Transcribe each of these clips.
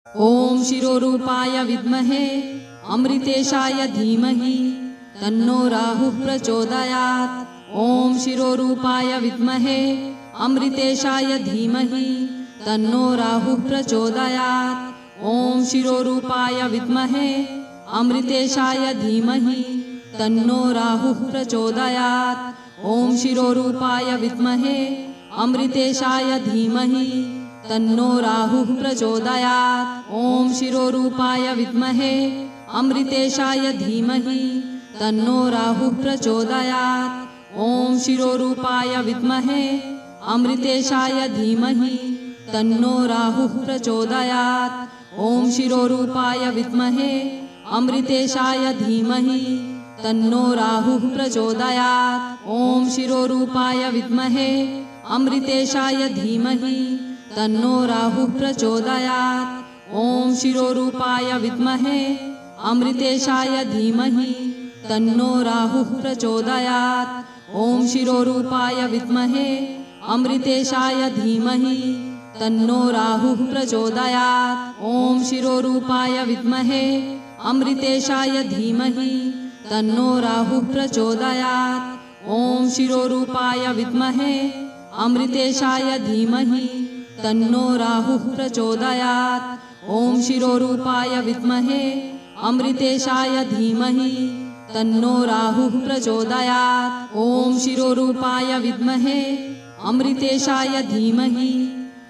ॐ शिरोरूपाय विद्महे अमृतेशाय धीमहि तन्नो राहुः प्रचोदयात्। ॐ शिरोरूपाय विद्महे अमृतेशाय धीमहि तन्नो राहुः प्रचोदयात्। ॐ शिरोरूपाय विद्महे अमृतेशाय धीमहि तन्नो राहुः प्रचोदयात्। ॐ शिरोरूपाय विद्महे अमृतेशाय धीमहि तन्नो राहुः प्रचोदयात्। ॐ शिरोरूपाय विद्महे अमृतेशाय धीमहि तन्नो राहुः प्रचोदयात्। ॐ शिरोरूपाय विद्महे अमृतेशाय धीमहि तन्नो राहुः प्रचोदयात्। ॐ शिरोरूपाय विद्महे अमृतेशाय धीमहि तन्नो राहुः प्रचोदयात्। ॐ शिरोरूपाय विद्महे अमृतेशाय धीमहि तन्नो राहुः प्रचोदयात्। ॐ शिरोरूपाय विद्महे अमृतेशाय धीमहि तन्नो राहुः प्रचोदयात्। ॐ शिरोरूपाय विद्महे अमृतेशाय धीमहि तन्नो राहुः प्रचोदयात्। ॐ शिरोरूपाय विद्महे अमृतेशाय धीमहि तन्नो राहुः प्रचोदयात्। ॐ शिरोरूपाय विद्महे अमृतेशाय धीमहि तन्नो राहुः प्रचोदयात्। ॐ शिरोरूपाय विद्महे अमृतेशाय धीमहि तन्नो राहुः प्रचोदयात्। ॐ शिरोरूपाय विद्महे अमृतेशाय धीमहि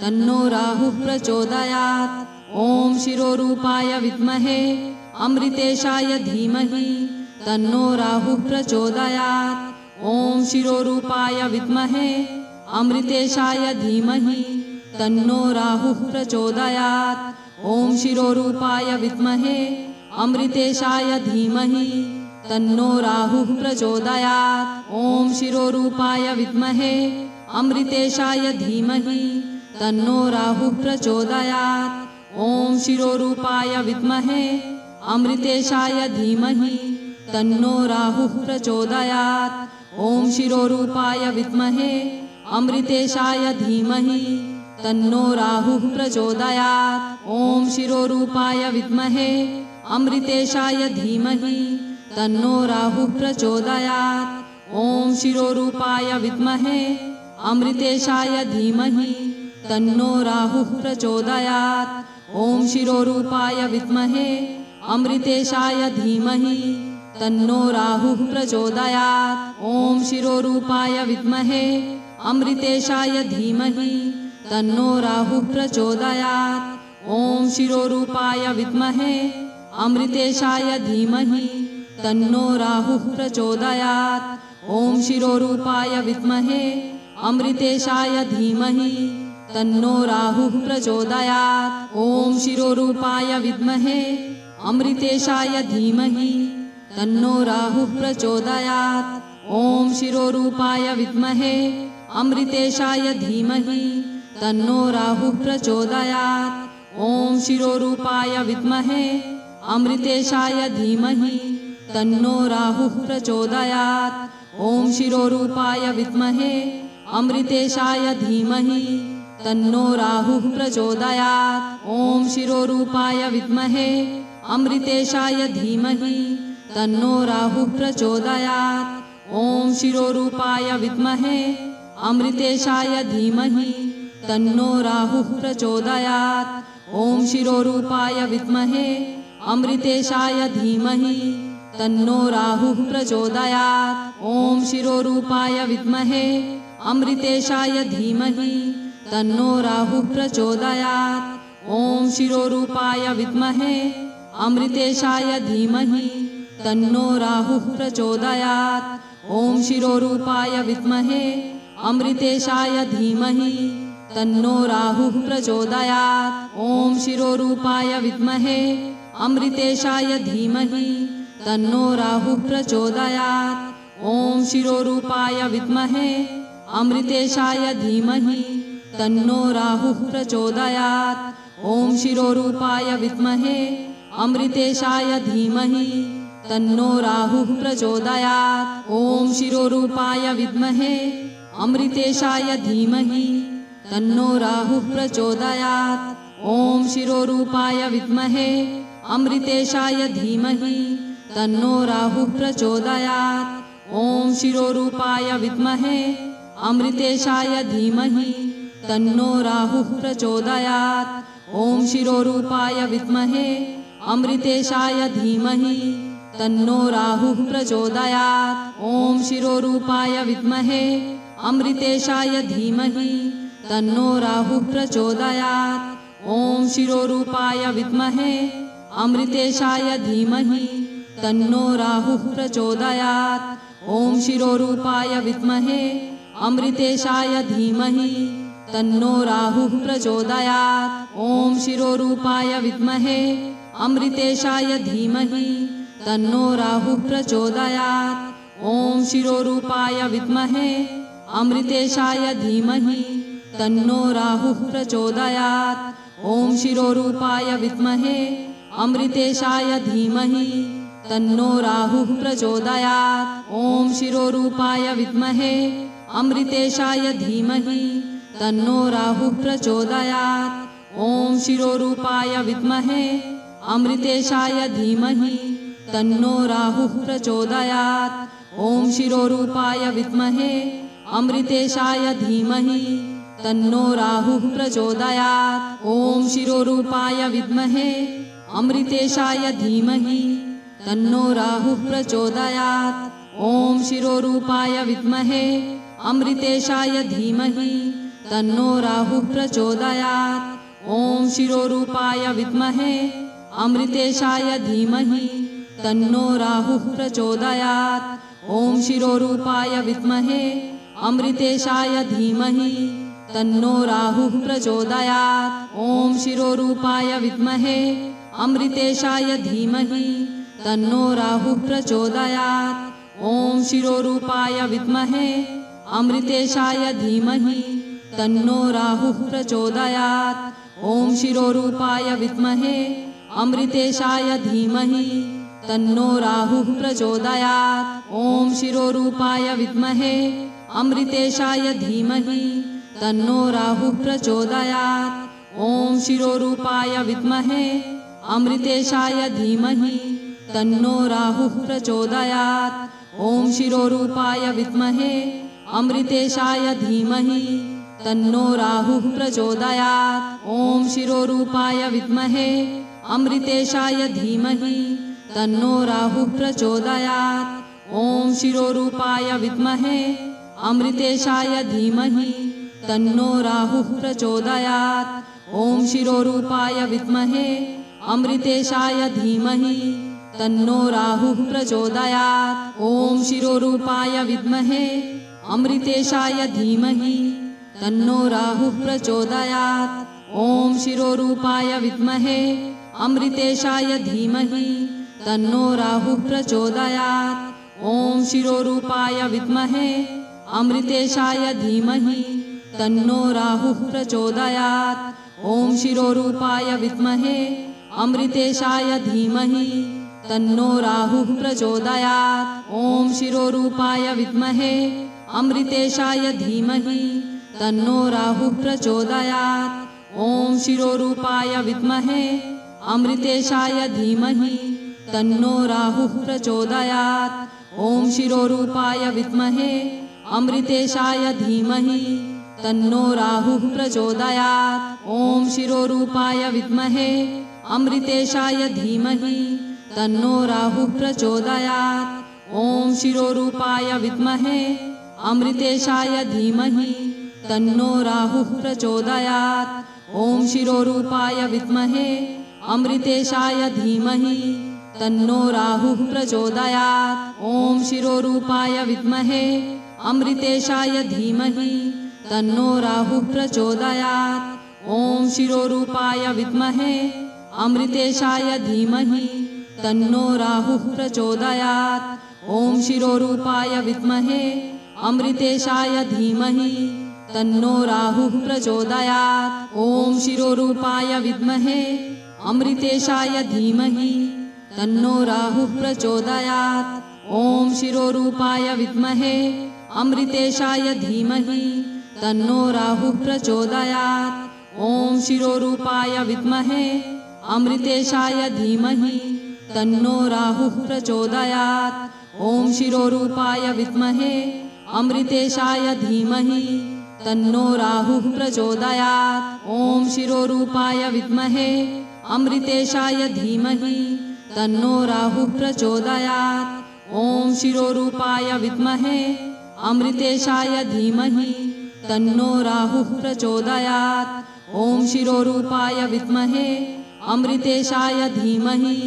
तन्नो राहुः प्रचोदयात्। ॐ शिरोरूपाय विद्महे अमृतेशाय धीमहि तन्नो राहुः प्रचोदयात्। ॐ शिरोरूपाय विद्महे अमृतेशाय धीमहि तन्नो राहुः प्रचोदयात्। ॐ शिरोरूपाय विद्महे अमृतेशाय धीमहि तन्नो राहुः प्रचोदयात्। ॐ शिरोरूपाय विद्महे अमृतेशाय धीमहि तन्नो राहुः प्रचोदयात्। ॐ शिरोरूपाय विद्महे अमृतेशाय धीमहि तन्नो राहुः प्रचोदयात्। ॐ शिरोरूपाय विद्महे अमृतेशाय धीमहि तन्नो राहुः प्रचोदयात्। ॐ शिरोरूपाय विद्महे अमृतेशाय धीमहि तन्नो राहुः प्रचोदयात्। ॐ शिरोरूपाय विद्महे अमृतेशाय धीमहि तन्नो राहुः प्रचोदयात्। ॐ शिरोरूपाय विद्महे अमृतेशाय धीमहि तन्नो राहुः प्रचोदयात्। ॐ शिरोरूपाय विद्महे अमृतेशाय धीमहि तन्नो राहुः प्रचोदयात्। ॐ शिरोरूपाय विद्महे अमृतेशाय धीमहि तन्नो राहुः प्रचोदयात्। ॐ शिरोरूपाय विद्महे अमृतेशाय धीमहि तन्नो राहुः प्रचोदयात्। ॐ शिरोरूपाय विद्महे अमृतेशाय धीमहि तन्नो राहुः प्रचोदयात्। ॐ शिरोरूपाय विद्महे अमृतेशाय धीमहि तन्नो राहुः प्रचोदयात्। ॐ शिरोरूपाय विद्महे अमृतेशाय धीमहि तन्नो राहुः प्रचोदयात्। ॐ शिरोरूपाय विद्महे अमृतेशाय धीमहि तन्नो राहुः प्रचोदयात्। ॐ शिरोरूपाय विद्महे अमृतेशाय धीमहि तन्नो राहुः प्रचोदयात्। ॐ शिरोरूपाय विद्महे अमृतेशाय धीमहि तन्नो राहुः प्रचोदयात्। ॐ शिरोरूपाय विद्महे अमृतेशाय धीमहि तन्नो राहुः प्रचोदयात्। ॐ शिरोरूपाय विद्महे अमृतेशाय धीमहि तन्नो राहुः प्रचोदयात्। ॐ शिरोरूपाय विद्महे अमृतेशाय धीमहि तन्नो राहुः प्रचोदयात्। ॐ शिरोरूपाय विद्महे अमृतेशाय धीमहि तन्नो राहुः प्रचोदयात्। ॐ शिरोरूपाय विद्महे अमृतेशाय धीमहि तन्नो राहुः प्रचोदयात्। ॐ शिरोरूपाय विद्महे अमृतेशाय धीमहि तन्नो राहुः प्रचोदयात्। ॐ शिरोरूपाय विद्महे अमृतेशाय धीमहि तन्नो राहुः प्रचोदयात्। ॐ शिरोरूपाय विद्महे अमृतेशाय धीमहि तन्नो राहुः प्रचोदयात्। ॐ शिरोरूपाय विद्महे अमृतेशाय धीमहि तन्नो राहुः प्रचोदयात्। ॐ शिरोरूपाय विद्महे अमृतेशाय धीमहि तन्नो राहुः प्रचोदयात्। ॐ शिरोरूपाय विद्महे अमृतेशाय धीमहि तन्नो राहुः प्रचोदयात्। ॐ शिरोरूपाय विद्महे अमृतेशाय धीमहि तन्नो राहुः प्रचोदयात्। ॐ शिरोरूपाय विद्महे अमृतेशाय धीमहि तन्नो राहुः प्रचोदयात्। ॐ शिरोरूपाय विद्महे अमृतेशाय धीमहि तन्नो राहुः प्रचोदयात्। ॐ शिरोरूपाय विद्महे अमृतेशाय धीमहि तन्नो राहुः प्रचोदयात्। ॐ शिरोरूपाय विद्महे अमृतेशाय धीमहि तन्नो राहुः प्रचोदयात्। ॐ शिरोरूपाय विद्महे अमृतेशाय धीमहि तन्नो राहुः प्रचोदयात्। ॐ शिरोरूपाय विद्महे अमृतेशाय धीमहि तन्नो राहुः प्रचोदयात्। ॐ शिरोरूपाय विद्महे अमृतेशाय धीमहि तन्नो राहुः प्रचोदयात्। ॐ शिरोरूपाय विद्महे अमृतेशाय धीमहि तन्नो राहुः प्रचोदयात्। ॐ शिरोरूपाय विद्महे अमृतेशाय धीमहि तन्नो राहुः प्रचोदयात्। ॐ शिरोरूपाय विद्महे अमृतेशाय धीमहि तन्नो राहुः प्रचोदयात्। ॐ शिरोरूपाय विद्महे अमृतेशाय धीमहि तन्नो राहुः प्रचोदयात्। ॐ शिरोरूपाय विद्महे अमृतेशाय धीमहि तन्नो राहुः प्रचोदयात्। ॐ शिरोरूपाय विद्महे अमृतेशाय धीमहि तन्नो राहुः प्रचोदयात्। ॐ शिरोरूपाय विद्महे अमृतेशाय धीमहि तन्नो राहुः प्रचोदयात्। ॐ शिरोरूपाय विद्महे अमृतेशाय धीमहि तन्नो राहुः प्रचोदयात्। ॐ शिरोरूपाय विद्महे अमृतेशाय धीमहि तन्नो राहुः प्रचोदयात्। ॐ शिरोरूपाय विद्महे अमृतेशाय धीमहि तन्नो राहुः प्रचोदयात्। ॐ शिरोरूपाय विद्महे अमृतेशाय धीमहि तन्नो राहुः प्रचोदयात्। ॐ शिरोरूपाय विद्महे अमृतेशाय धीमहि तन्नो राहुः प्रचोदयात्। ॐ शिरोरूपाय विद्महे अमृतेशाय धीमहि तन्नो राहुः प्रचोदयात्। ॐ शिरोरूपाय विद्महे अमृतेशाय धीमहि तन्नो राहुः प्रचोदयात्। ॐ शिरोरूपाय विद्महे अमृतेशाय धीमहि तन्नो राहुः प्रचोदयात्। ॐ शिरोरूपाय विद्महे अमृतेशाय धीमहि तन्नो राहुः प्रचोदयात्। ॐ शिरोरूपाय विद्महे अमृतेशाय धीमहि तन्नो राहुः प्रचोदयात्। ॐ शिरोरूपाय विद्महे अमृतेशाय धीमहि तन्नो राहुः प्रचोदयात्। ॐ शिरोरूपाय विद्महे अमृतेशाय धीमहि तन्नो राहुः प्रचोदयात्। ॐ शिरोरूपाय विद्महे अमृतेशाय धीमहि तन्नो राहुः प्रचोदयात्। ॐ शिरोरूपाय विद्महे अमृतेशाय धीमहि तन्नो राहुः प्रचोदयात्। ॐ शिरोरूपाय विद्महे अमृतेशाय धीमहि तन्नो राहुः प्रचोदयात्। ॐ शिरोरूपाय विद्महे अमृतेशाय धीमहि तन्नो राहुः प्रचोदयात्। ॐ शिरोरूपाय विद्महे अमृतेशाय धीमहि तन्नो राहुः प्रचोदयात्। ॐ शिरोरूपाय विद्महे अमृतेशाय धीमहि तन्नो राहुः प्रचोदयात्। ॐ शिरोरूपाय विद्महे अमृतेशाय धीमहि तन्नो राहुः प्रचोदयात्। ॐ शिरोरूपाय विद्महे अमृतेशाय धीमहि तन्नो राहुः प्रचोदयात्। ॐ शिरोरूपाय विद्महे अमृतेशाय धीमहि तन्नो राहुः प्रचोदयात्। ॐ शिरोरूपाय विद्महे अमृतेशाय धीमहि तन्नो राहुः प्रचोदयात्। ॐ शिरोरूपाय विद्महे अमृतेशाय धीमहि तन्नो राहुः प्रचोदयात्। ॐ शिरोरूपाय विद्महे अमृतेशाय धीमहि तन्नो राहुः प्रचोदयात्। ॐ शिरोरूपाय विद्महे अमृतेशाय धीमहि तन्नो राहुः प्रचोदयात्। ॐ शिरोरूपाय विद्महे अमृतेशाय धीमहि तन्नो राहुः प्रचोदयात्। ॐ शिरोरूपाय विद्महे अमृतेशाय धीमहि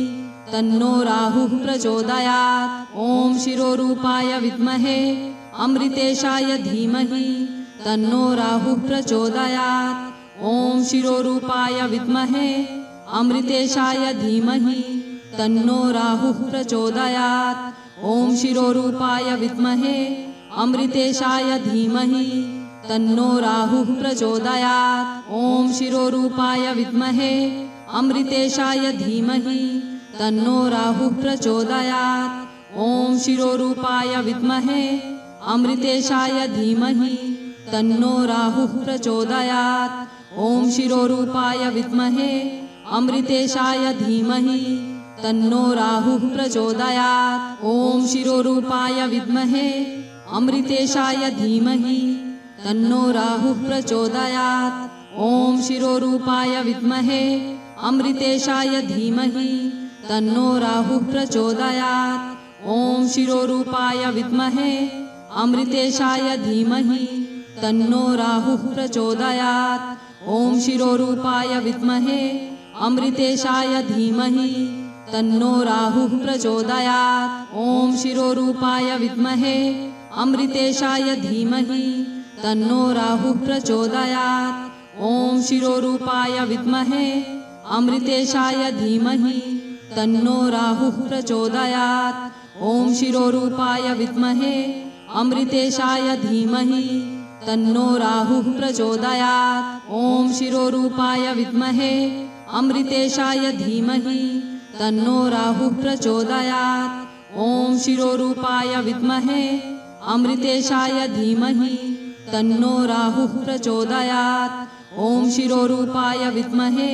तन्नो राहुः प्रचोदयात्। ॐ शिरोरूपाय विद्महे अमृतेशाय धीमहि तन्नो राहुः प्रचोदयात्। ॐ शिरोरूपाय विद्महे अमृतेशाय धीमहि तन्नो राहुः प्रचोदयात्। ॐ शिरोरूपाय विद्महे अमृतेशाय धीमहि तन्नो राहुः प्रचोदयात्। ॐ शिरोरूपाय विद्महे अमृतेशाय धीमहि तन्नो राहुः प्रचोदयात्। ॐ शिरोरूपाय विद्महे अमृतेशाय धीमहि तन्नो राहुः प्रचोदयात्। ॐ शिरोरूपाय विद्महे अमृतेशाय धीमहि तन्नो राहुः प्रचोदयात्। ॐ शिरोरूपाय विद्महे अमृतेशाय धीमहि तन्नो राहुः प्रचोदयात्। ॐ शिरोरूपाय विद्महे अमृतेशाय धीमहि तन्नो राहुः प्रचोदयात्। ॐ शिरोरूपाय विद्महे अमृतेशाय धीमहि तन्नो राहुः प्रचोदयात्। ॐ शिरोरूपाय विद्महे अमृतेशाय धीमहि तन्नो राहुः प्रचोदयात्। ॐ शिरोरूपाय विद्महे अमृतेशाय धीमहि तन्नो राहुः प्रचोदयात्। ॐ शिरोरूपाय विद्महे अमृतेशाय धीमहि तन्नो राहुः प्रचोदयात्। ॐ शिरोरूपाय विद्महे अमृतेशाय धीमहि तन्नो राहुः प्रचोदयात्। ॐ शिरोरूपाय विद्महे अमृतेशाय धीमहि तन्नो राहुः प्रचोदयात्। ॐ शिरोरूपाय विद्महे अमृतेशाय धीमहि तन्नो राहुः प्रचोदयात्। ॐ शिरोरूपाय विद्महे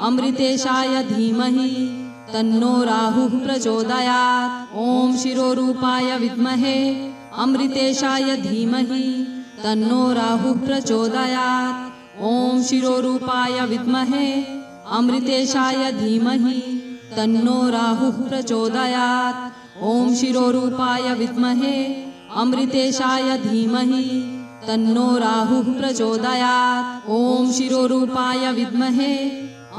अमृतेशाय धीमहि तन्नो राहुः प्रचोदयात्। ॐ शिरोरूपाय विद्महे अमृतेशाय धीमहि तन्नो राहुः प्रचोदयात्। ॐ शिरोरूपाय विद्महे अमृतेशाय धीमहि तन्नो राहुः प्रचोदयात्। ॐ शिरोरूपाय विद्महे अमृतेशाय धीमहि तन्नो राहुः प्रचोदयात्। ॐ शिरोरूपाय विद्महे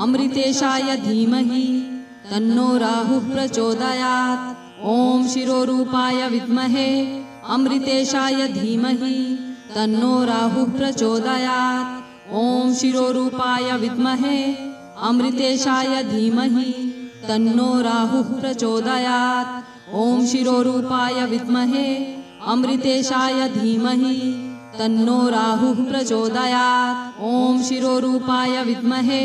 अमृतेशाय धीमहि तन्नो राहुः प्रचोदयात्। ॐ शिरोरूपाय विद्महे अमृतेशाय धीमहि तन्नो राहुः प्रचोदयात्। ॐ शिरोरूपाय विद्महे अमृतेशाय धीमहि तन्नो राहुः प्रचोदयात्। ॐ शिरोरूपाय विद्महे अमृतेशाय धीमहि तन्नो राहुः प्रचोदयात्। ॐ शिरोरूपाय विद्महे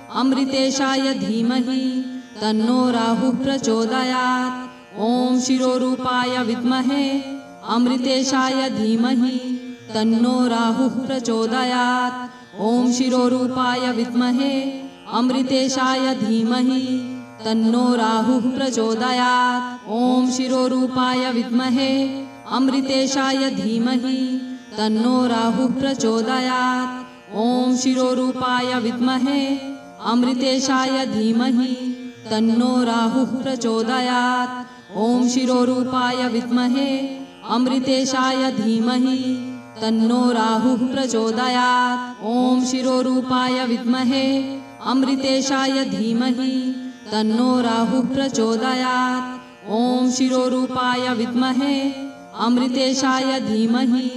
अमृतेशाय धीमहि तन्नो राहुः प्रचोदयात्। ॐ शिरोरूपाय विद्महे अमृतेशाय धीमहि तन्नो राहुः प्रचोदयात्। ॐ शिरोरूपाय विद्महे अमृतेशाय धीमहि तन्नो राहुः प्रचोदयात्। ॐ शिरोरूपाय विद्महे अमृतेशाय धीमहि तन्नो राहुः प्रचोदयात्। ॐ शिरोरूपाय विद्महे अमृतेशाय धीमहि तन्नो राहुः प्रचोदयात्। ॐ शिरोरूपाय विद्महे अमृतेशाय धीमहि तन्नो राहुः प्रचोदयात्। ॐ शिरोरूपाय विद्महे अमृतेशाय धीमहि तन्नो राहुः प्रचोदयात्। ॐ शिरोरूपाय विद्महे अमृतेशाय धीमहि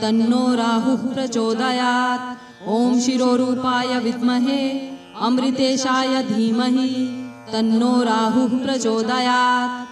तन्नो राहुः प्रचोदयात्। ॐ शिरोरूपाय विद्महे अमृतेशाय धीमहि तन्नो राहुः प्रचोदयात्।